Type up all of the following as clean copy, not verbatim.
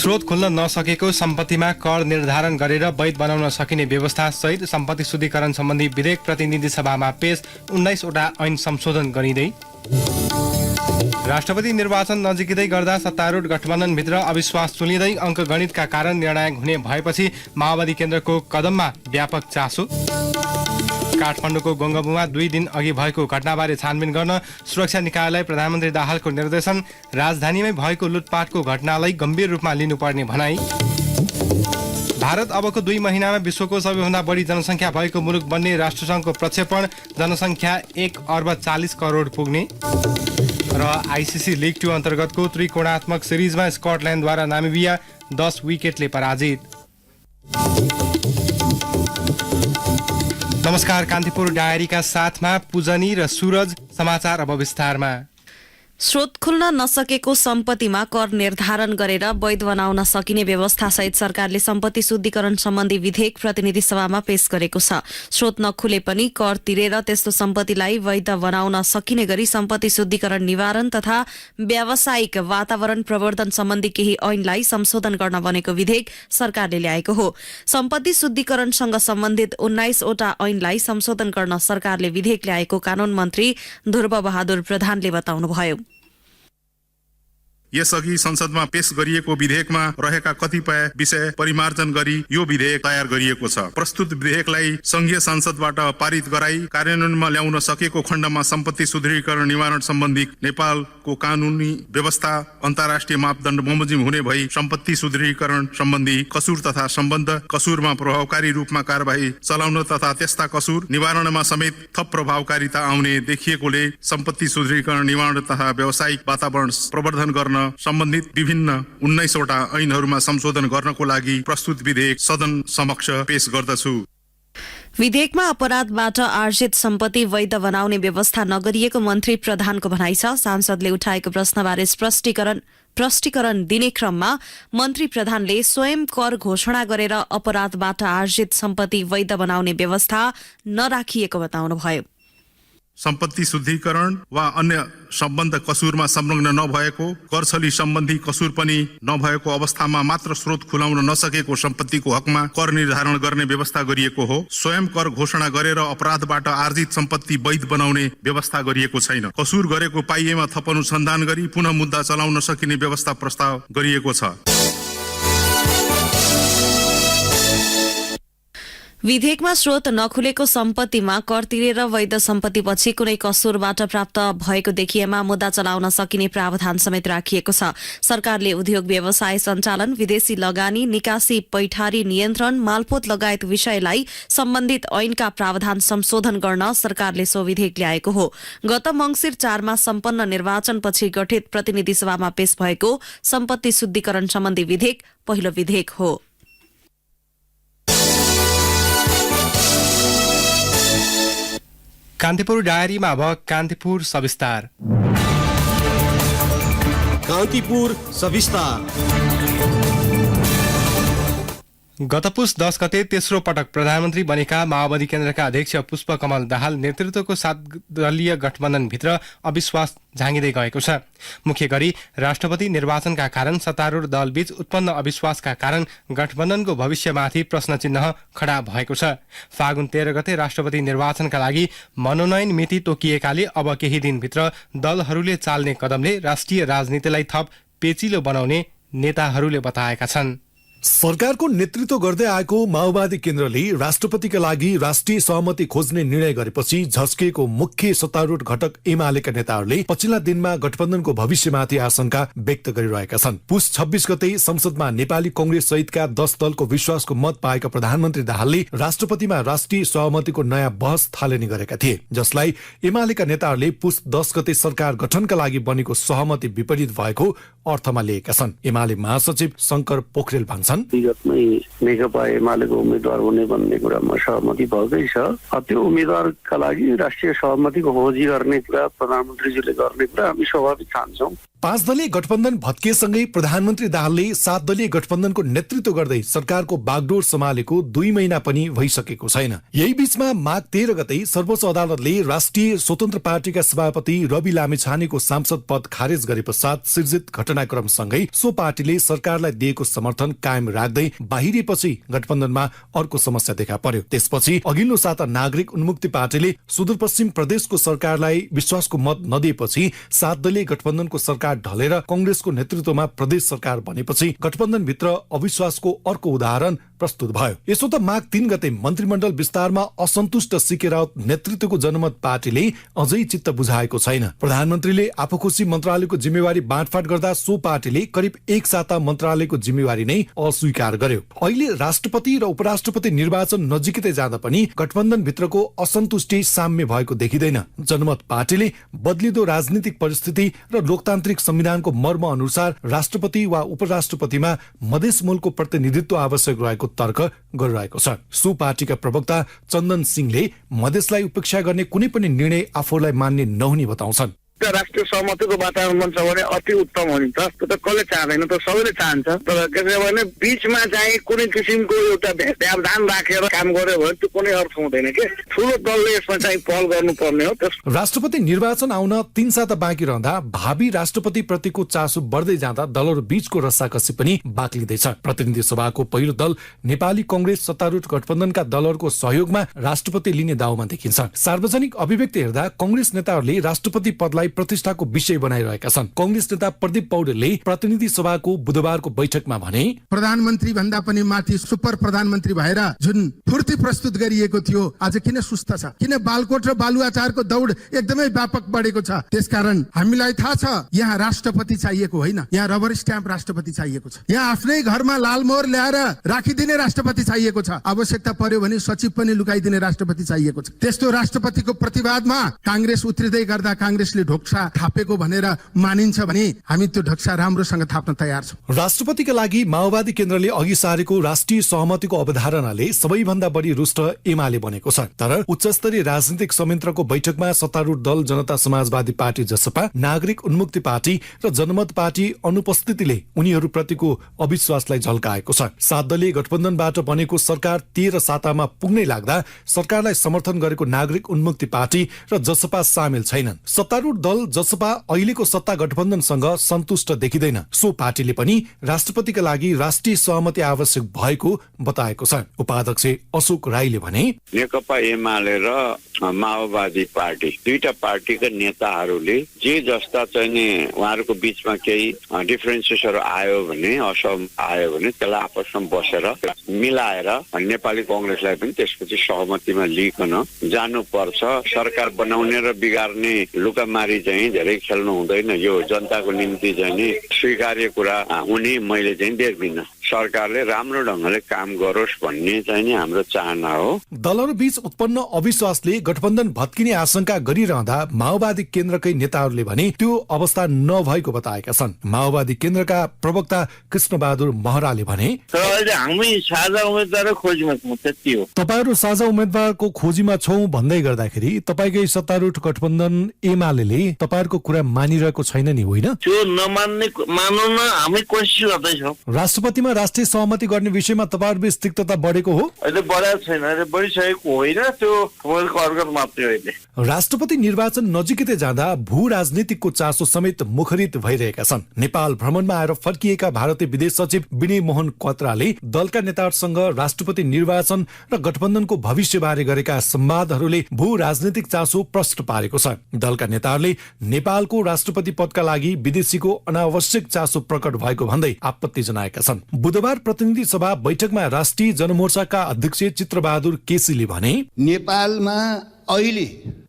स्रोत खोल्न नसकेको सम्पत्तिमा कर निर्धारण गरेर वैध बनाउन सकिने व्यवस्था सहित सम्पत्ति शुद्धिकरण सम्बन्धी विधेयक प्रतिनिधि सभामा पेश 19 वटा ऐन संशोधन गरिँदै। राष्ट्रपति निर्वाचन नजिकै गर्दा सत्तारूढ गठबन्धनभित्र अविश्वास चुलिँदै अङ्कगणितका कारण निर्णायक हुने भएपछि माओवादी केन्द्रको कदममा व्यापक चासो। काठमाडौँको गोङ्गबुमा 2 दिन अघि भएको घटनाबारे छानबिन गर्न सुरक्षा निकायलाई प्रधानमन्त्री दाहालको निर्देशन। राजधानीमै भएको लुटपाटको घटनालाई गम्भीर रूपमा लिनुपर्ने भनाई। भारत अबको 2 महिनामा विश्वको सबैभन्दा बढी जनसङ्ख्या भएको मुलुक बन्ने राष्ट्रसङ्घको प्रक्षेपण। जनसङ्ख्या 1.40 अर्ब पुग्ने। र आइसिसी लिग 2 अन्तर्गतको त्रिकोणात्मक सिरिजमा स्कटल्यान्डद्वारा नामिबिया 10 विकेटले पराजित। नमस्कार, कान्तिपुर डायरीका साथमा पूजनी र सूरज। समाचार अब विस्तारमा। स्रोत खुल्न नसकेको सम्पत्तिमा कर निर्धारण गरेर वैध बनाउन सकिने व्यवस्थासहित सरकारले सम्पत्ति शुद्धिकरण सम्बन्धी विधेयक प्रतिनिधि सभामा पेश गरेको छ। स्रोत नखुले पनि कर तिरेर त्यस्तो सम्पत्तिलाई वैध बनाउन सकिने गरी सम्पत्ति शुद्धिकरण निवारण तथा व्यावसायिक वातावरण प्रवर्धन सम्बन्धी केही ऐनलाई संशोधन गर्न बनेको विधेयक सरकारले ल्याएको हो। सम्पत्ति शुद्धिकरणसँग सम्बन्धित 19 वटा ऐनलाई संशोधन गर्न सरकारले विधेयक ल्याएको कानून मन्त्री ध्रुव बहादुर प्रधानले बताउनुभयो। यसअघि संसदमा पेश गरिएको विधेयकमा रहेका कतिपय विषय परिमार्जन गरी यो विधेयक तयार गरिएको छ। प्रस्तुत विधेयकलाई संघीय संसदबाट पारित गराई कार्यान्वयनमा ल्याउन सकेको खण्डमा सम्पत्ति शुद्धिकरण निवारण सम्बन्धी नेपालको कानूनी व्यवस्था अन्तर्राष्ट्रिय मापदण्ड बमोजिम हुने भई सम्पत्ति शुद्धिकरण सम्बन्धी कसुर तथा सम्बन्ध कसुरमा प्रभावकारी रूपमा कार्यवाही चलाउन तथा त्यस्ता कसुर निवारणमा समेत थप प्रभावकारिता आउने देखिएकोले सम्पत्ति शुद्धिकरण निवारण तथा व्यावसायिक वातावरण प्रवर्धन गर्न सम्बन्धित विभिन्न 19 वटा ऐनहरूमा संशोधन गर्नको लागि प्रस्तुत विधेयक सदन समक्ष पेश गर्दछु। विधेयकमा अपराधबाट आर्जित सम्पत्ति वैध बनाउने व्यवस्था नगरिएको मन्त्री प्रधानको भनाइ छ। सांसदले उठाएको प्रश्नबारे स्पष्टीकरण दिने क्रममा मन्त्री प्रधानले स्वयं कर घोषणा गरेर अपराधबाट आर्जित सम्पत्ति वैध बनाउने व्यवस्था नराखिएको बताउनुभयो। सम्पत्ति शुद्धिकरण वा अन्य सम्बन्ध कसुरमा संलग्न नभएको, करछली सम्बन्धी कसुर पनि नभएको अवस्थामा मात्र स्रोत खुलाउन नसकेको सम्पत्तिको हकमा कर निर्धारण गर्ने व्यवस्था गरिएको हो। स्वयं कर घोषणा गरेर अपराधबाट आर्जित सम्पत्ति वैध बनाउने व्यवस्था गरिएको छैन। कसुर गरेको पाइएमा थप अनुसन्धान गरी पुनः मुद्दा चलाउन सकिने व्यवस्था प्रस्ताव गरिएको छ। विधेयकमा स्रोत नखुलेको सम्पत्तिमा कर तिरेर वैध सम्पत्तिपछि कुनै कसुरबाट प्राप्त भएको देखिएमा मुद्दा चलाउन सकिने प्रावधान समेत राखिएको छ। सरकारले उद्योग व्यवसाय सञ्चालन, विदेशी लगानी, निकासी, पैठारी नियन्त्रण, मालपोत लगायत विषयलाई सम्बन्धित ऐनका प्रावधान संशोधन गर्न सरकारले सो विधेयक ल्याएको हो। गत मंसिर 4 मा सम्पन्न निर्वाचनपछि गठित प्रतिनिधि सभामा पेश भएको सम्पत्ति शुद्धिकरण सम्बन्धी विधेयक पहिलो विधेयक हो। कान्तिपुर डायरीमा अब कान्तिपुर सविस्तार। कान्तिपुर सविस्तार। गत पुस 10 गते तेस्रो पटक प्रधानमन्त्री बनेका माओवादी केन्द्रका अध्यक्ष पुष्पकमल दाहाल नेतृत्वको 7 दलीय गठबन्धनभित्र अविश्वास झाँगिँदै गएको छ। मुख्य गरी राष्ट्रपति निर्वाचनका कारण सत्तारूढ दलबीच उत्पन्न अविश्वासका कारण गठबन्धनको भविष्यमाथि प्रश्न चिन्ह खडा भएको छ। फागुन 13 गते राष्ट्रपति निर्वाचनका लागि मनोनयन मिति तोकिएकाले अब केही दिनभित्र दलहरूले चाल्ने कदमले राष्ट्रिय राजनीतिलाई थप पेचिलो बनाउने नेताहरूले बताएका छन्। सरकारको नेतृत्व गर्दै आएको माओवादी केन्द्रले राष्ट्रपतिका लागि राष्ट्रिय सहमति खोज्ने निर्णय गरेपछि झस्किएको मुख्य सत्तारूढ घटक एमालेका नेताहरूले पछिल्ला दिनमा गठबन्धनको भविष्यमाथि आशंका व्यक्त गरिरहेका छन्। पुस 26 गते संसदमा नेपाली कांग्रेस सहितका 10 दलको विश्वासको मत पाएका प्रधानमन्त्री दाहालले राष्ट्रपतिमा राष्ट्रिय सहमतिको नयाँ बहस थालनी गरेका थिए, जसलाई एमालेका नेताहरूले पुस 10 गते सरकार गठनका लागि बनेको सहमति विपरीत भएको अर्थमा लिएका छन्। एमाले महासचिव शंकर पोखरेल भन्छ, भन्छन्। विगतमै नेकपा एमालेको उम्मेद्वार हुने भन्ने कुरामा सहमति भएकै छ। त्यो उम्मेद्वारका लागि राष्ट्रिय सहमतिको खोजी गर्ने कुरा प्रधानमन्त्रीजीले गर्ने कुरा हामी स्वाभाविक ठान्छौँ। 5 दलीय गठबन्धन भत्किएसँगै प्रधानमन्त्री दाहालले 7 दलीय गठबन्धनको नेतृत्व गर्दै सरकारको बागडोर सम्हालेको 2 महिना पनि भइसकेको छैन। यही बीचमा माघ 13 गते सर्वोच्च अदालतले राष्ट्रिय स्वतन्त्र पार्टीका सभापति रवि लामिछानेको सांसद पद खारेज गरे पश्चात सिर्जित घटनाक्रमसँगै सो पार्टीले सरकारलाई दिएको समर्थन कायम राख्दै बाहिरिएपछि गठबन्धनमा अर्को समस्या देखा पर्यो। त्यसपछि अघिल्लो साता नागरिक उन्मुक्ति पार्टीले सुदूरपश्चिम प्रदेशको सरकारलाई विश्वासको मत नदिएपछि 7 दलीय गठबन्धनको सरकार ढलेर कंग्रेसको नेतृत्वमा प्रदेश सरकार बनेपछि गठबन्धनभित्र अविश्वासको अर्को उदाहरण प्रस्तुत भयो। यसो त माघ 3 गते मन्त्रीमण्डल विस्तारमा असन्तुष्ट सीके राउत नेतृत्वको जनमत पार्टीले अझै चित्त बुझाएको छैन। प्रधानमन्त्रीले आफूखुसी मन्त्रालयको जिम्मेवारी बाँडफाट गर्दा सो पार्टीले करिब 1 साता मन्त्रालयको जिम्मेवारी नै अस्वीकार गर्यो। अहिले राष्ट्रपति र उपराष्ट्रपति निर्वाचन नजिकै जाँदा पनि गठबन्धन भित्रको असन्तुष्टि साम्य भएको देखिँदैन। जनमत पार्टीले बदलिदो राजनीतिक परिस्थिति र लोकतान्त्रिक संविधानको मर्म अनुसार राष्ट्रपति वा उपराष्ट्रपतिमा मधेस मूलको प्रतिनिधित्व आवश्यक रहेको तर्क गरिरहेको छ। सो पार्टीका प्रवक्ता चन्दन सिंहले मधेसलाई उपेक्षा गर्ने कुनै पनि निर्णय आफूलाई मान्ने नहुने बताउँछन्। राष्ट्रिय सहमतिको वातावरण बन्छ भने अति उत्तम हो नि त। त्यो त कसले चाहदैन, त सबैले चाहन्छ। तर के छ भने बीचमा चाहिँ कुनै किसिमको एउटा व्यवधान राखेर काम गर्यो भने त्यो कुनै अर्थ हुँदैन के। ठुलो दलले यसमा चाहिँ पहल गर्नुपर्ने हो। राष्ट्रपति निर्वाचन आउन 3 साता बाँकी रहँदा भावी राष्ट्रपति प्रतिको चासो बढ्दै जाँदा दलहरू बीचको रस्साकसी पनि बाक्लिँदैछ। प्रतिनिधि सभाको पहिलो दल नेपाली कंग्रेस सत्तारूढ गठबन्धनका दलहरूको सहयोगमा राष्ट्रपति लिने दाउमा देखिन्छ। सार्वजनिक अभिव्यक्ति हेर्दा कंग्रेस नेताहरूले राष्ट्रपति पदलाई प्रतिष्ठाको विषय बनाइरहेका छन्। कंग्रेस नेता प्रदीप पौडेलले प्रतिनिधि सभाको बुधबारको बैठकमा भने, प्रधानमन्त्री भन्दा पनि माथि सुपर प्रधानमन्त्री भएर जुन फूर्ति प्रस्तुत गरिएको थियो आज किन सुस्त छ? किन बालकोट र बालुवाचारको दौड एकदमै व्यापक बढेको छ? त्यसकारण हामीलाई थाहा छ यहाँ राष्ट्रपति चाहिएको होइन, यहाँ रबर स्ट्याम्प राष्ट्रपति चाहिएको छ। यहाँ आफ्नै घरमा लालमोहर ल्याएर राखिदिने राष्ट्रपति चाहिएको छ। आवश्यकता पर्यो भने सचिव पनि लुकाइदिने राष्ट्रपति चाहिएको छ। त्यस्तो राष्ट्रपतिको प्रतिवादमा कांग्रेस उत्रिँदै गर्दा कांग्रेसले ढोक्सा थापेको भनेर मानिन्छ भने हामी त्यो ढोक्सा राम्रोसँग थाप्न तयार छौं। राष्ट्रपतिका लागि माओवादी केन्द्रले अघि सारेको राष्ट्रिय सहमतिको अवधारणाले सबैभन्दा बढी रुष्ट एमाले बनेको छ। तर उच्चस्तरीय राजनीतिक संयन्त्रको बैठकमा सत्तारूढ दल जनता समाजवादी पार्टी जसपा, नागरिक उन्मुक्ति पार्टी र जनमत पार्टी अनुपस्थितिले उनीहरूप्रतिको अविश्वासलाई झल्काएको छ। 7 दलीय गठबन्धनबाट बनेको सरकार 13 सातामा पुग्नै लाग्दा सरकारलाई समर्थन गरेको नागरिक उन्मुक्ति पार्टी र जसपा सामेल छैनन्। सत्तारूढ दल जसपा अहिलेको सत्ता गठबन्धनसँग सन्तुष्ट देखिँदैन। सो पार्टीले पनि राष्ट्रपतिका लागि राष्ट्रिय सहमति आवश्यक भएको बताएको छ। उपाध्यक्ष अशोक राईले भने, नेकपा एमाले र माओवादी पार्टी दुईटा पार्टीका नेताहरूले जे जस्ता चाहिँ नि उहाँहरूको बीचमा केही डिफरेन्सेसहरू आयो भने, असहमति आयो भने त्यसलाई आपसमा बसेर मिलाएर नेपाली कांग्रेसलाई पनि त्यसपछि सहमतिमा लिइकन जानुपर्छ। सरकार बनाउने र बिगार्ने लुकामारी चाहिँ धेरै खेल्नु हुँदैन। यो जनताको निम्ति चाहिँ नि स्वीकार्य कुरा हुने मैले चाहिँ देख्दिनँ। सरकारले राम्रो ढंगले काम गरोस् भन्ने चाहिँ नि हाम्रो चाहना हो। दलहरू बीच उत्पन्न अविश्वासले गठबन्धन भत्किने आशंका गरिरहँदा माओवादी केन्द्रकै नेताहरूले भने त्यो अवस्था नभएको बताएका छन्। माओवादी केन्द्रका प्रवक्ता कृष्णबहादुर महराले भने, हामी साझा उम्मेदवार खोजीमा छौँ, त्यति हो। तपाईहरू साझा उम्मेदवारको खोजीमा छौं भन्दै गर्दाखेरि तपाईकै सत्तारूढ गठबन्धन एमाले तपाईहरूको कुरा मानिरहेको छैन नि, होइन? त्यो नमान्ने मानौँ न, हामी कोसिस गर्दैछौँ। राष्ट्रपतिमा राष्ट्रिय सहमति गर्ने विषयमा तपाईहरुबीच तिक्तता बढेको हो? अहिले बढेको छैन, अहिले बढिसकेको होइन। त्यो अर्गत मात्रै होइन। राष्ट्रपति निर्वाचन नजिकै जाँदा भू राजनीतिकको चासो समेत मुखरित भइरहेका छन्। नेपाल भ्रमणमा आएर फर्किएका भारतीय विदेश सचिव विनय मोहन क्वात्राले दलका नेताहरूसँग राष्ट्रपति निर्वाचन र गठबन्धनको भविष्यबारे गरेका संवादहरूले भू राजनीतिक चासो प्रष्ट पारेको छ। दलका नेताहरूले नेपालको राष्ट्रपति पदका लागि विदेशीको अनावश्यक चासो प्रकट भएको भन्दै आपत्ति जनाएका छन्। बुधबार प्रतिनिधि सभा बैठकमा राष्ट्रिय जनमोर्चाका अध्यक्ष चित्रबहादुर केसीले भने, नेपालमा अहिले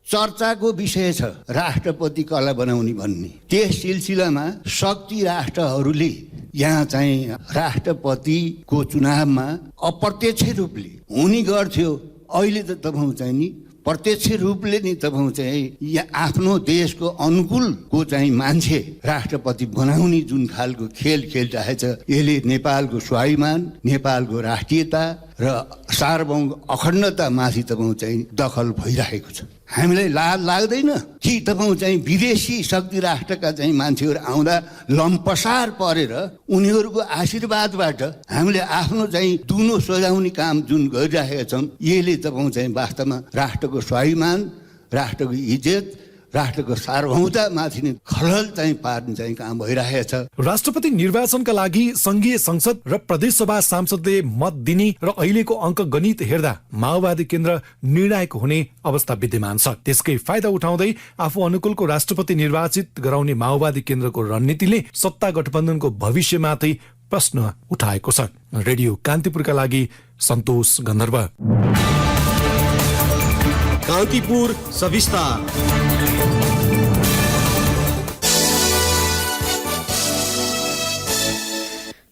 चर्चाको विषय छ राष्ट्रपति कसलाई बनाउने भन्ने। त्यस सिलसिलामा शक्ति राष्ट्रहरूले यहाँ चाहिँ राष्ट्रपतिको चुनावमा अप्रत्यक्ष रूपले हुने गर्थ्यो। अहिले त तपाईँ चाहिँ नि प्रत्यक्ष रूपले नि तपाईँ चाहिँ यहाँ आफ्नो देशको अनुकूलको चाहिँ मान्छे राष्ट्रपति बनाउने जुन खालको खेल खेलिरहेछ यसले नेपालको स्वाभिमान, नेपालको राष्ट्रियता र सार्वभौम अखण्डतामाथि तपाईँ चाहिँ दखल भइरहेको छ। हामीलाई लाज लाग्दैन कि तपाईँ चाहिँ विदेशी शक्ति राष्ट्रका चाहिँ मान्छेहरू आउँदा लम्पसार परेर उनीहरूको आशीर्वादबाट हामीले आफ्नो चाहिँ दुनो सजाउने काम जुन गरिरहेका छौँ यसले तपाईँ चाहिँ वास्तवमा राष्ट्रको स्वाभिमान, राष्ट्रको इज्जत, राष्ट्रको सार्वभौमतामाथि नै खलल चाहिँ पार्ने चाहिँ काम भइरहेको छ। राष्ट्रपति निर्वाचनका लागि संघीय संसद र प्रदेशसभा सांसदले मत दिने र अहिलेको अङ्क गणित हेर्दा माओवादी केन्द्र निर्णायक हुने अवस्था विद्यमान छ। त्यसकै फाइदा उठाउँदै आफू अनुकूलको राष्ट्रपति निर्वाचित गराउने माओवादी केन्द्रको रणनीतिले सत्ता गठबन्धनको भविष्यमाथि प्रश्न उठाएको छ। रेडियो कान्तिपुरका लागि सन्तोष गन्धर्व। कान्तिपुर सविस्ता।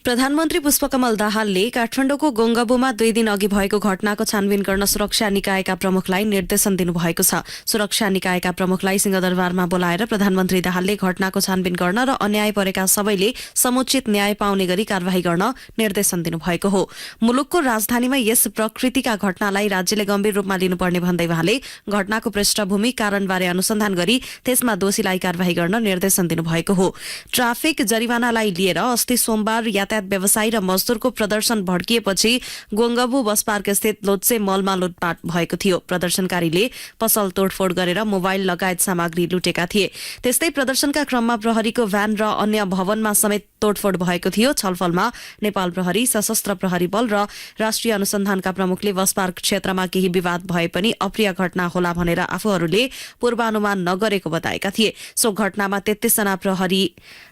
प्रधानमन्त्री पुष्पकमल दाहालले काठमाडौँको गोङ्गबुमा 2 दिन अघि भएको घटनाको छानबिन गर्न सुरक्षा निकायका प्रमुखलाई निर्देशन दिनुभएको छ। सुरक्षा निकायका प्रमुखलाई सिंहदरबारमा बोलाएर प्रधानमन्त्री दाहालले घटनाको छानबिन गर्न र अन्याय परेका सबैले समुचित न्याय पाउने गरी कार्यवाही गर्न निर्देशन दिनुभएको हो। मुलुकको राजधानीमा यस प्रकृतिका घटनालाई राज्यले गम्भीर रूपमा लिनुपर्ने भन्दै वहाँले घटनाको पृष्ठभूमि कारणबारे अनुसन्धान गरी त्यसमा दोषीलाई कार्यवाही गर्न निर्देशन दिनुभएको हो। ट्राफिक जरिवानालाई लिएर अस्ति सोमबार यातायात व्यवसायी र मजदूरको प्रदर्शन भड्किएपछि गोङ्गबु बस पार्क स्थित लोत्से मलमा लुटपाट भएको थियो। प्रदर्शनकारीले पसल तोडफोड गरेर मोबाइल लगायत सामग्री लुटेका थिए। त्यस्तै प्रदर्शनका क्रममा प्रहरीको भ्यान र अन्य भवनमा समेत तोडफोड भएको थियो। छलफलमा नेपाल प्रहरी, सशस्त्र प्रहरी बल र राष्ट्रिय अनुसन्धानका प्रमुखले बस पार्क क्षेत्रमा केही विवाद भए पनि अप्रिय घटना होला भनेर आफूहरूले पूर्वानुमान नगरेको बताएका थिए। सो घटनामा 33 जना प्रहरी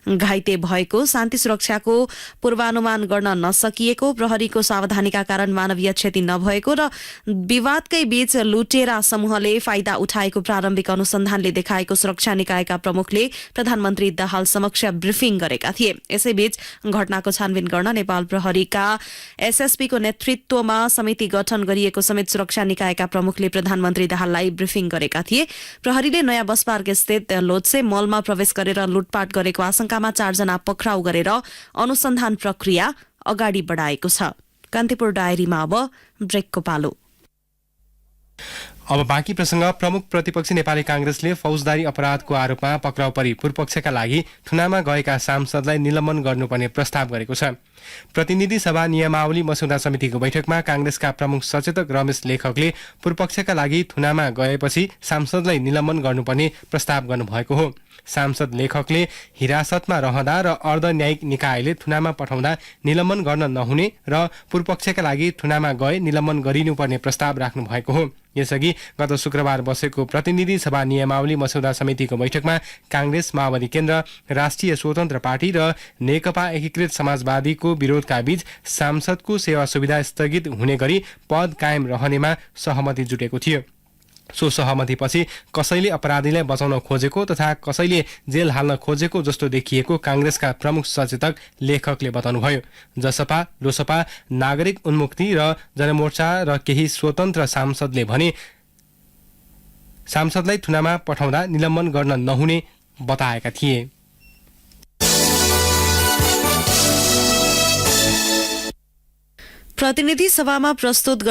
घाइते भएको, शान्ति सुरक्षाको पूर्वानुमान गर्न नसकिएको, प्रहरीको सावधानीका कारण मानवीय क्षति नभएको र विवादकै बीच लुटेरा समूहले फाइदा उठाएको प्रारम्भिक अनुसन्धानले देखाएको सुरक्षा निकायका प्रमुखले प्रधानमन्त्री दाहाल समक्ष ब्रिफिङ गरेका थिए। यसैबीच घटनाको छानबिन गर्न नेपाल प्रहरीका एसएसपीको नेतृत्वमा समिति गठन गरिएको समेत सुरक्षा निकायका प्रमुखले प्रधानमन्त्री दाहाललाई ब्रिफिङ गरेका थिए। प्रहरीले नयाँ बस पार्क स्थित लोत्से मलमा प्रवेश गरेर लुटपाट गरेको आशंकामा 4 जना पक्राउ गरेर अनुसन्धान प्रक्रिया अगाडि बढाएको छ। कान्तिपुर डायरीमा अब ब्रेकको पालो। अब बाँकी प्रसंग। प्रमुख प्रतिपक्षी नेपाली कांग्रेसले फौजदारी अपराधको आरोपमा पक्राउ परी पूर्वपक्षका लागि थुनामा गएका सांसदलाई निलम्बन गर्नुपर्ने प्रस्ताव गरेको छ। प्रतिनिधि सभा नियमावली मस्यौदा समितिको बैठकमा कांग्रेसका प्रमुख सचेतक रमेश लेखकले पूर्वपक्षका लागि थुनामा गएपछि सांसदलाई निलम्बन गर्नुपर्ने प्रस्ताव गर्नुभएको हो। सांसद लेखकले हिरासतमा रहँदा र अर्धन्यायिक निकायले थुनामा पठाउँदा निलम्बन गर्न नहुने र पूर्वपक्षका लागि थुनामा गए निलम्बन गरिनुपर्ने प्रस्ताव राख्नु भएको हो। यसअघि गत शुक्रबार बसेको प्रतिनिधि सभा नियमावली मस्यौदा समितिको बैठकमा कांग्रेस, माओवादी केन्द्र, राष्ट्रिय स्वतन्त्र पार्टी र नेकपा एकीकृत समाजवादीको विरोधका बीच सांसदको सेवा सुविधा स्थगित हुने गरी पद कायम रहनेमा सहमति जुटेको थियो। सो सहमतिपछि कसैले अपराधीलाई बचाउन खोजेको तथा कसैले जेल हाल्न खोजेको जस्तो देखिएको कांग्रेसका प्रमुख सचेतक लेखकले बताउनुभयो। जसपा, लोसपा, नागरिक उन्मुक्ति र जनमोर्चा र केही स्वतन्त्र सांसदले भने सांसदलाई थुनामा पठाउँदा निलम्बन गर्न नहुने बताएका थिए। प्रतिनिधि सभामा प्रस्तुत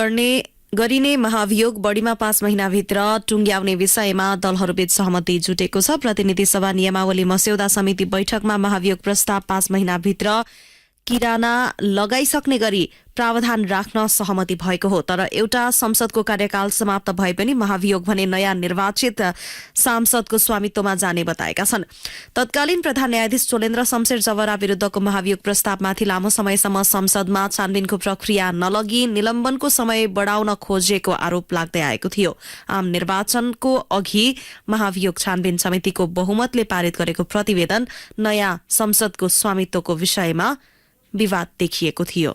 गरिने महाभियोग बढीमा 5 महिनाभित्र टुंग्याउने विषयमा दलहरूबीच सहमति जुटेको छ। प्रतिनिधि सभा नियमावली मस्यौदा समिति बैठकमा महाभियोग प्रस्ताव 5 महिनाभित्र किराना लगाइसक्ने गरी प्रावधान राख्न सहमति भएको हो। तर एउटा संसदको कार्यकाल समाप्त भए पनि महाभियोग भने नयाँ निर्वाचित सांसदको स्वामित्वमा जाने बताएका छन्। तत्कालीन प्रधान न्यायाधीश चोलेन्द्र शमशेर जवरा विरुद्धको महाभियोग प्रस्तावमाथि लामो समयसम्म संसदमा छानबिनको प्रक्रिया नलगी निलम्बनको समय बढाउन खोजेको आरोप लाग्दै आएको थियो। आम निर्वाचनको अघि महाभियोग छानबिन समितिको बहुमतले पारित गरेको प्रतिवेदन नयाँ संसदको स्वामित्वको विषयमा विवाद देखिएको थियो।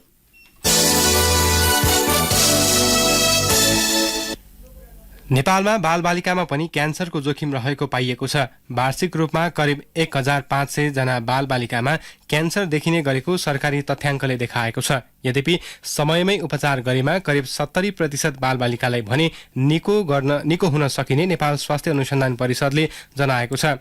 नेपालमा बालबालिकामा पनि क्यान्सरको जोखिम रहेको पाइएको छ। वार्षिक रूपमा करिब 1500 जना बालबालिकामा क्यान्सर देखिने गरेको सरकारी तथ्याङ्कले देखाएको छ। यद्यपि समयमै उपचार गरेमा करिब 70% बालबालिकालाई भने निको हुन सकिने नेपाल स्वास्थ्य अनुसन्धान परिषदले जनाएको छ।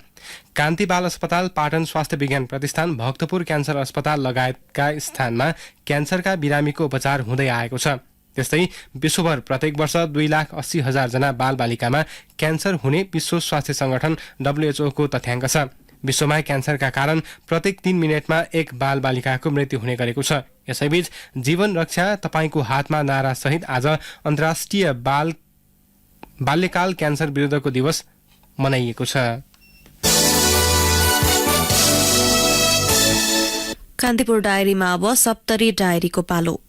कान्ति बाल अस्पताल, पाटन स्वास्थ्य विज्ञान प्रतिष्ठान, भक्तपुर क्यान्सर अस्पताल लगायतका स्थानमा क्यान्सरका बिरामीको उपचार हुँदै आएको छ। त्यस्तै विश्वभर प्रत्येक वर्ष 2,80,000 जना बालबालिकामा क्यान्सर हुने विश्व स्वास्थ्य संगठन WHO को तथ्याङ्क छ। विश्वमा क्यान्सरका कारण प्रत्येक 3 मिनटमा एक बालबालिकाको मृत्यु हुने गरेको छ। यसैबीच जीवन रक्षा तपाईको हातमा नारा सहित आज अन्तर्राष्ट्रिय बाल्यकाल क्यान्सर विरुद्धको दिवस मनाइएको छ। कान्तिपुर डायरीमा अब सप्तरी डायरीको पालो।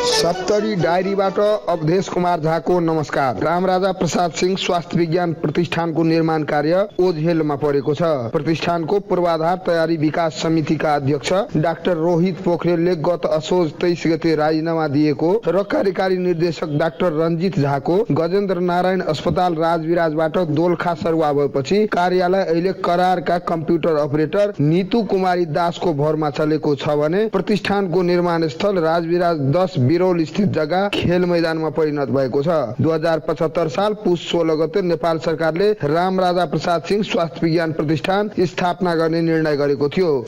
सप्तरी डायरीबाट अवधेश कुमार झाको नमस्कार। रामराजा प्रसाद सिंह स्वास्थ्य विज्ञान प्रतिष्ठानको निर्माण कार्य ओझेलमा परेको छ। प्रतिष्ठानको पूर्वाधार तयारी विकास समितिका अध्यक्ष डाक्टर रोहित पोखरेलले गत असोज 23 गते राजीनामा दिएको र कार्यकारी निर्देशक डाक्टर रञ्जित झाको गजेन्द्र नारायण अस्पताल राजविराजबाट दोलखा सरुवा भएपछि कार्यालय अहिले करारका कम्प्युटर अपरेटर नीतू कुमारी दासको भरमा चलेको छ भने प्रतिष्ठानको निर्माण स्थल राजविराज 10 बिरौल स्थित जग्गा खेल मैदानमा परिणत भएको छ। 2075 साल पुस 16 गते नेपाल सरकारले रामराजा प्रसाद सिंह स्वास्थ्य विज्ञान प्रतिष्ठान स्थापना गर्ने निर्णय गरेको थियो।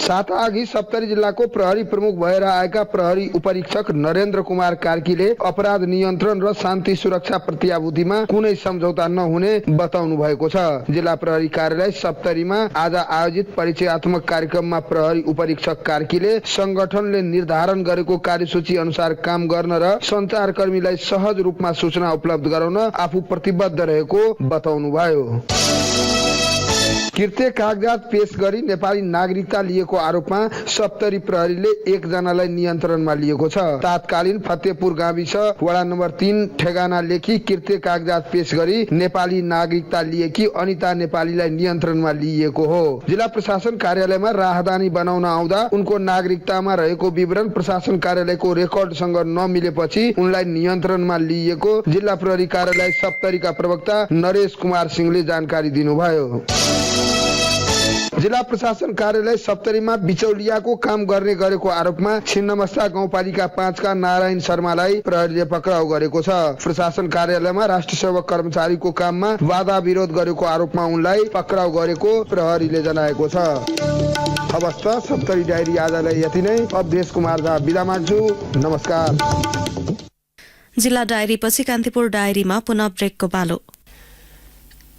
साताअघि सप्तरी जिल्लाको प्रहरी प्रमुख भएर आएका प्रहरी उपरीक्षक नरेन्द्र कुमार कार्कीले अपराध नियन्त्रण र शान्ति सुरक्षा प्रत्याभूतिमा कुनै सम्झौता नहुने बताउनु भएको छ। जिल्ला प्रहरी कार्यालय सप्तरीमा आज आयोजित परिचयात्मक कार्यक्रममा प्रहरी उपरीक्षक कार्कीले संगठनले निर्धारण गरेको कार्यसूची अनुसार काम गर्न र सञ्चारकर्मीलाई सहज रूपमा सूचना उपलब्ध गराउन आफू प्रतिबद्ध रहेको बताउनुभयो। कृत्य कागजात पेश गरी नेपाली नागरिकता लिएको आरोपमा सप्तरी प्रहरीले 1 जनालाई नियन्त्रणमा लिएको छ। तात्कालीन फतेपुर गाविस वडा नम्बर 3 ठेगाना लेखी कृत्य कागजात पेश गरी नेपाली नागरिकता लिएकी अनिता नेपालीलाई नियन्त्रणमा लिएको हो। जिल्ला प्रशासन कार्यालयमा राहदानी बनाउन आउँदा उनको नागरिकतामा रहेको विवरण प्रशासन कार्यालयको रेकर्डसँग नमिलेपछि उनलाई नियन्त्रणमा लिएको जिल्ला प्रहरी कार्यालय सप्तरीका प्रवक्ता नरेश कुमार सिंहले जानकारी दिनुभयो। जिल्ला प्रशासन कार्यालय सप्तरीमा बिचौलियाको काम गर्ने गरेको आरोपमा छिन्नमस्ता गाउँपालिका 5 का नारायण शर्मालाई प्रहरीले पक्राउ गरेको छ। प्रशासन कार्यालयमा राष्ट्र सेवक कर्मचारीको काममा बाधा विरोध गरेको आरोपमा उनलाई पक्राउ गरेको प्रहरीले जनाएको छ। अवस्थ सप्तरी डायरी आजलाई यति नै। अवधेश कुमार झा बिदा माग्छु। नमस्कार। जिल्ला डायरीपछि कान्तिपुर डायरीमा पुनः ब्रेकको पालो।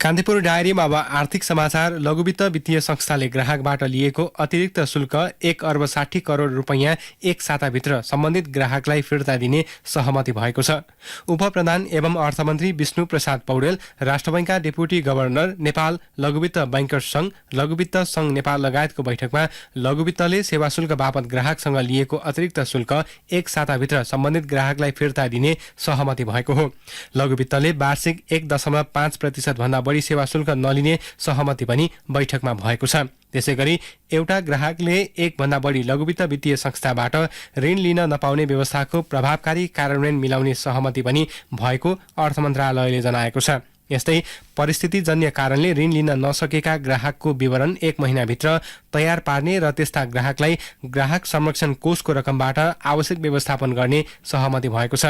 कान्तिपुर डायरीमा अब आर्थिक समाचार। लघुवित्त वित्तीय संस्थाले ग्राहकबाट लिएको अतिरिक्त शुल्क 1 अर्ब 60 करोड रुपैयाँ एक साताभित्र सम्बन्धित ग्राहकलाई फिर्ता दिने सहमति भएको छ। उपप्रधान एवं अर्थमन्त्री विष्णु प्रसाद पौडेल, राष्ट्रबैंकका डेपुटी गभर्नर, नेपाल लघुवित्त बैंकर्स संघ, लघुवित्त संघ नेपाल लगायतको बैठकमा लघुवित्तले सेवा शुल्क बापत ग्राहकसँग लिएको अतिरिक्त शुल्क 1 साताभित्र सम्बन्धित ग्राहकलाई फिर्ता दिने सहमति भएको हो। लघुवित्तले वार्षिक 1.5% भन्दा बढी सेवा शुल्क नलिने सहमति पनि बैठकमा भएको छ। त्यसैगरी एउटा ग्राहकले 1 भन्दा बढी लघुवित्त वित्तीय संस्थाबाट ऋण लिन नपाउने व्यवस्थाको प्रभावकारी कार्यान्वयन मिलाउने सहमति पनि भएको अर्थ मन्त्रालयले जनाएको छ। यस्तै परिस्थितिजन्य कारणले ऋण लिन नसकेका ग्राहकको विवरण 1 महिनाभित्र तयार पार्ने र त्यस्ता ग्राहकलाई ग्राहक संरक्षण कोषको रकमबाट आवश्यक व्यवस्थापन गर्ने सहमति भएको छ।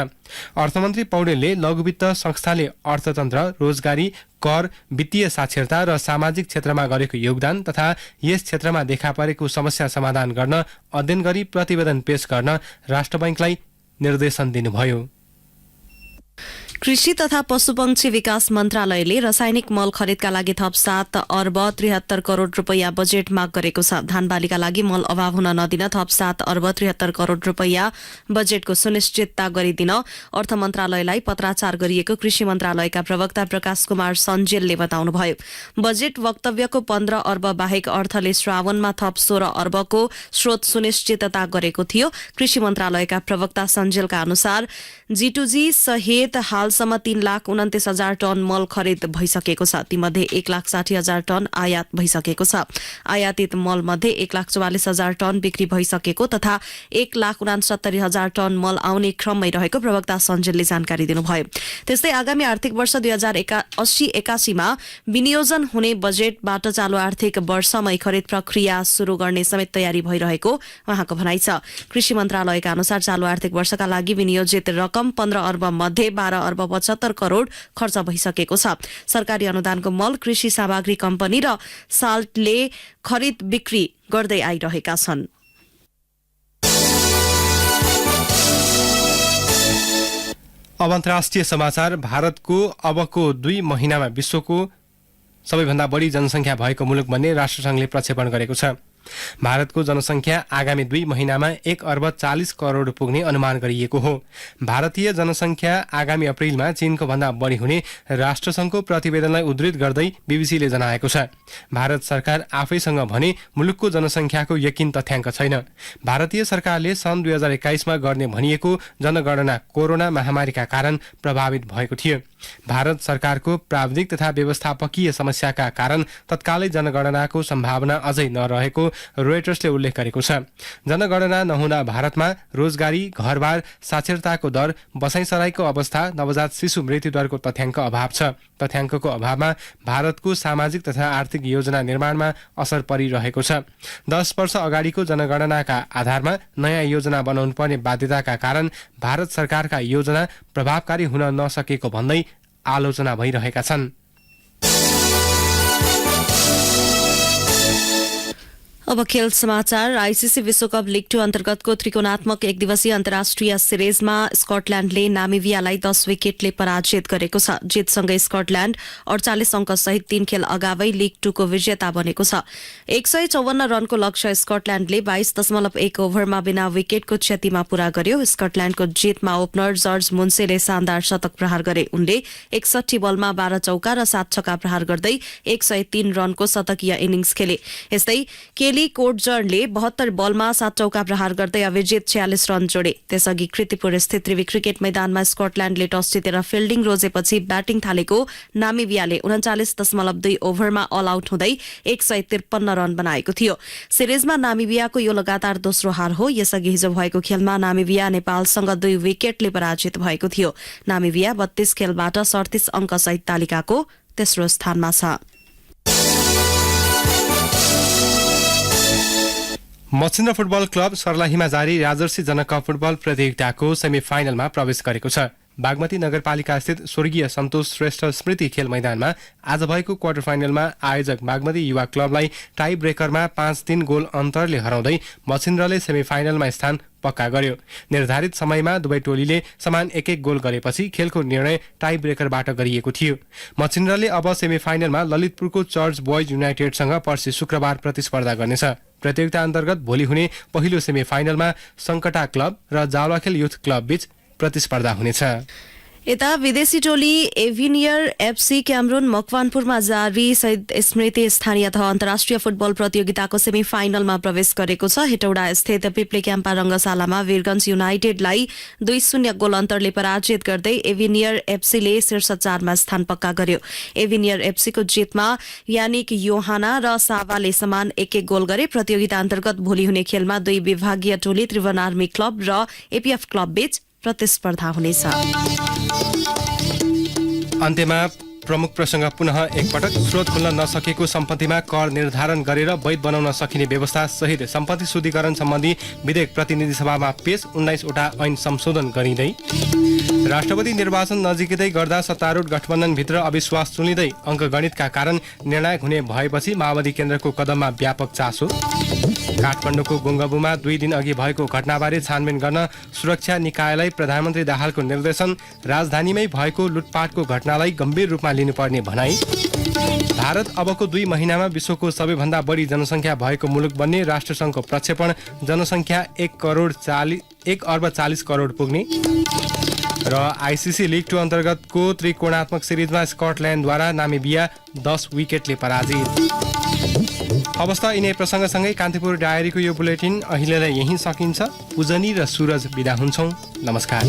अर्थमन्त्री पौडेलले लघुवित्त संस्थाले अर्थतन्त्र, रोजगारी, कर, वित्तीय साक्षरता र सामाजिक क्षेत्रमा गरेको योगदान तथा यस क्षेत्रमा देखा परेको समस्या समाधान गर्न अध्ययन गरी प्रतिवेदन पेश गर्न राष्ट्रबैंकलाई निर्देशन दिनुभयो। कृषि तथा पशुपक्षी विकास मन्त्रालयले रासायनिक मल खरिदका लागि थप 7 अर्ब 73 करोड रुपैयाँ बजेट माग गरेको छ। धानबालीका लागि मल अभाव हुन नदिन थप 7 अर्ब 73 करोड रुपैयाँ बजेटको सुनिश्चितता गरिदिन अर्थ मन्त्रालयलाई पत्राचार गरिएको कृषि मन्त्रालयका प्रवक्ता प्रकाश कुमार सञ्जेलले बताउनुभयो। बजेट वक्तव्यको 15 अर्ब बाहेक अर्थले श्रावणमा थप 16 अर्बको स्रोत सुनिश्चितता गरेको थियो। कृषि मन्त्रालयका प्रवक्ता सञ्जेलका अनुसार G2G सहित हाल हालसम्म 3,29,000 टन मल खरिद भइसकेको छ। तीमध्ये 1,60,000 टन आयात भइसकेको छ। आयातित मल मध्ये 1,44,000 टन बिक्री भइसकेको तथा 1,69,000 टन मल आउने क्रममै रहेको प्रवक्ता सञ्जेलले जानकारी दिनुभयो। त्यस्तै आगामी आर्थिक वर्ष 2080-81 मा विनियोजन हुने बजेटबाट चालू आर्थिक वर्षमै खरिद प्रक्रिया शुरू गर्ने समेत तयारी भइरहेको उहाँको भनाइ छ। कृषि मन्त्रालयका अनुसार चालू आर्थिक वर्षका लागि विनियोजित रकम 15 अर्ब मध्ये 12 अर्ब 75 करोड़ खर्च भइसकेको छ। सरकारी अनुदानको मल कृषि सामग्री कम्पनी र साल्टले खरिद बिक्री गर्दै आइरहेका छन्। अब अन्तर्राष्ट्रिय समाचार। भारतको अबको 2 महिनामा विश्वको सबैभन्दा बढी जनसङ्ख्या भएको मुलुक बन्ने राष्ट्रसङ्घले प्रक्षेपण गरेको छ। भारतको जनसङ्ख्या आगामी 2 महिनामा 1 अर्ब 40 करोड़ पुग्ने अनुमान गरिएको हो। भारतीय जनसङ्ख्या आगामी अप्रिलमा चीनको भन्दा बढी हुने राष्ट्रसङ्घको प्रतिवेदनलाई उद्धृत गर्दै बीबीसीले जनाएको छ। भारत सरकार आफैसँग भने मुलुकको जनसङ्ख्याको यकिन तथ्याङ्क छैन। भारतीय सरकारले सन् 2021 मा गर्ने भनिएको जनगणना कोरोना महामारीका कारण प्रभावित भएको थियो। भारत सरकारको प्राविधिक तथा व्यवस्थापकीय समस्याका कारण तत्कालै जनगणनाको सम्भावना अझै नरहेको रोयटर्सले उल्लेख गरेको छ। जनगणना नहुँदा भारतमा रोजगारी, घरबार, साक्षरताको दर, बसाइसराईको अवस्था, नवजात शिशु मृत्युदरको तथ्याङ्क अभाव छ। तथ्याङ्कको अभावमा भारतको सामाजिक तथा आर्थिक योजना निर्माणमा असर परिरहेको छ। 10 वर्ष अगाडिको जनगणनाका आधारमा नयाँ योजना बनाउनु पर्ने बाध्यताका कारण भारत सरकारका योजना प्रभावकारी हुन नसकेको भन्दै आलोचना भइरहेका छन्। अब खेल समाचार। आईसीसी विश्वकप लीग 2 अन्तर्गतको त्रिकोणात्मक एक दिवसीय अन्तर्राष्ट्रिय सिरिजमा स्कटल्याण्डले नामिबियालाई 10 विकेटले पराजित गरेको छ। जितसँगै स्कटल्याण्ड 48 अङ्क सहित 3 खेल अगावै लीग 2 को विजेता बनेको छ। 154 रनको लक्ष्य स्कटल्याण्डले 22.1 ओभरमा बिना विकेटको क्षतिमा पूरा गर्यो। स्कटल्याण्डको जितमा ओपनर जर्ज मुन्सेले शानदार शतक प्रहार गरे। उनले 61 बलमा 12 चौका र 7 छक्का प्रहार गर्दै 103 रनको शतकीय इनिङ्स खेले। यस्तै केली कोटजरले 72 बलमा 7 चौका प्रहार गर्दै अविजित 46 रन जोडे। त्यसअघि कृतिपुर स्थित त्रिवी क्रिकेट मैदानमा स्कटल्याण्डले टस जितेर फिल्डिङ रोजेपछि ब्याटिङ थालेको नामिबियाले 39.2 ओभरमा अल आउट हुँदै 153 रन बनाएको थियो। सिरिजमा नामिबियाको यो लगातार दोस्रो हार हो। यसअघि हिजो भएको खेलमा नामिबिया नेपालसँग 2 विकेटले पराजित भएको थियो। नामिबिया 32 खेलबाट 37 अङ्क सहित तालिकाको तेस्रो स्थानमा छ। मच्छिन्द्र फुटबल क्लब सर्लाहीमा जारी राजर्षि जनकप फुटबल प्रतियोगिताको सेमी फाइनलमा प्रवेश गरेको छ। बागमती नगरपालिका स्थित स्वर्गीय सन्तोष श्रेष्ठ स्मृति खेल मैदानमा आज भएको क्वार्टर फाइनलमा आयोजक बागमती युवा क्लबलाई टाई ब्रेकरमा 5-3 गोल अन्तरले हराउँदै मच्छिन्द्रले सेमी फाइनलमा स्थान पक्का गर्यो। निर्धारित समयमा दुवै टोलीले समान 1-1 गोल गरेपछि खेलको निर्णय टाई ब्रेकरबाट गरिएको थियो। मच्छिन्द्रले अब सेमी फाइनलमा ललितपुरको चर्च बोयज युनाइटेडसँग पर्सि शुक्रबार प्रतिस्पर्धा गर्नेछ। प्रतियोगिता अन्तर्गत भोलि हुने पहिलो सेमी फाइनलमा सङ्कटा क्लब र जावलाखेल युथ क्लब बीच प्रतिस्पर्धा हुनेछ। यता विदेशी टोली एभिनियर एफसी क्यामरून मकवानपुरमा जारी शहीद स्मृति स्थानीय तह अन्तर्राष्ट्रिय फुटबल प्रतियोगिताको सेमी फाइनलमा प्रवेश गरेको छ। हेटौडा स्थित पिप्ले क्याम्पा रंगशालामा वीरगञ्ज युनाइटेडलाई 2-0 गोल अन्तरले पराजित गर्दै एभिनियर एफसीले शीर्ष 4मा स्थान पक्का गर्यो। एभिनियर एफसीको जितमा यानिक योहाना र सावाले समान 1-1 गोल गरे। प्रतियोगिता अन्तर्गत भोलि हुने खेलमा 2 विभागीय टोली त्रिभुवन आर्मी क्लब र एपीएफ क्लब बीच प्रतिस्पर्धा हुनेछ। अन्त्यमा प्रमुख प्रसंग पुनः एकपटक। स्रोत खुल्न नसकेको सम्पत्तिमा कर निर्धारण गरेर वैध बनाउन सकिने व्यवस्था सहित सम्पत्ति शुद्धिकरण सम्बन्धी विधेयक प्रतिनिधि सभामा पेश। 19 वटा ऐन संशोधन गरिँदै। राष्ट्रपति निर्वाचन नजिकै गर्दा सत्तारूढ गठबन्धनभित्र अविश्वास चुलिँदै अङ्कगणितका कारण निर्णायक हुने भएपछि माओवादी केन्द्रको कदममा व्यापक चासो। काठमाडौँको गोङ्गबुमा 2 दिन अघि भएको घटनाबारे छानबिन गर्न सुरक्षा निकायलाई प्रधानमन्त्री दाहालको निर्देशन। राजधानीमै भएको लुटपाटको घटनालाई गम्भीर रूपमा लिनुपर्ने भनाई। भारत अबको 2 महिनामा विश्वको सबैभन्दा बढी जनसङ्ख्या भएको मुलुक बन्ने राष्ट्रसङ्घको प्रक्षेपण। जनसङ्ख्या 1 अर्ब 40 करोड पुग्ने। र आईसीसी लीग 2 अन्तर्गतको त्रिकोणात्मक सिरिजमा स्कटल्याण्डद्वारा नामिबिया 10 विकेटले पराजित। अवस्था यिनै प्रसङ्गसँगै कान्तिपुर डायरीको यो बुलेटिन अहिलेलाई यहीँ सकिन्छ। उजनी र सूरज बिदा हुन्छौँ। नमस्कार।